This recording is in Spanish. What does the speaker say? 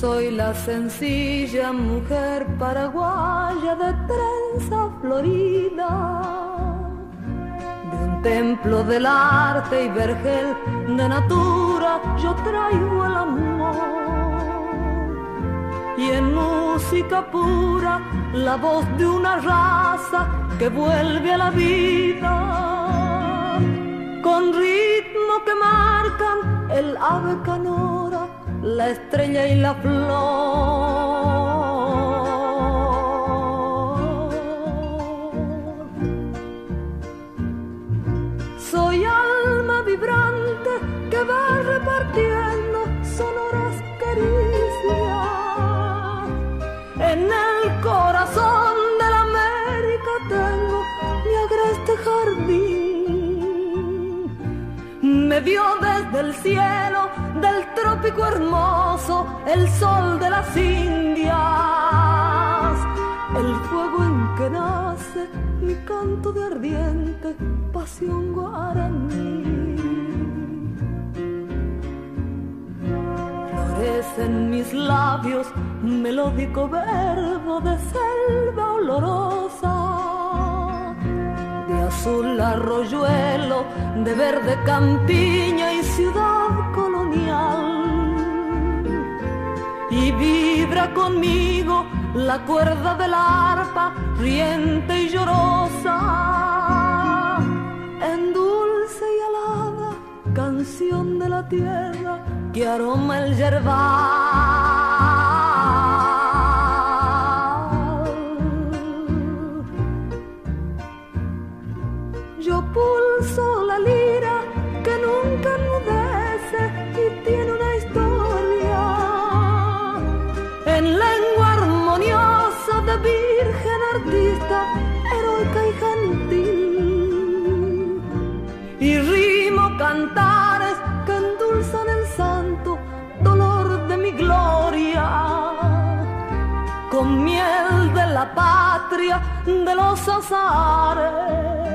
Soy la sencilla mujer paraguaya de trenza florida, de un templo del arte y vergel de natura yo traigo el amor, y en música pura la voz de una raza que vuelve a la vida, con ritmo que marcan el ave canora, la estrella y la flor. Soy alma vibrante que va repartiendo sonoras caricias. En el corazón de la América tengo mi agreste jardín. Me vio desde el cielo del trópico hermoso, el sol de las Indias, el fuego en que nace mi canto de ardiente pasión guaraní. Florece en mis labios melódico verbo de selva olorosa, de azul arroyuelo, de verde campiña y ciudad colonial. Y vibra conmigo la cuerda del arpa, riente y llorosa, en dulce y alada canción de la tierra que aroma el yerbal. Yo pulso la lira que nunca enmudece y tiene una historia en lengua armoniosa de virgen artista, heroica y gentil, y rimo cantares que endulzan el santo dolor de mi gloria, con miel de la patria de los azares.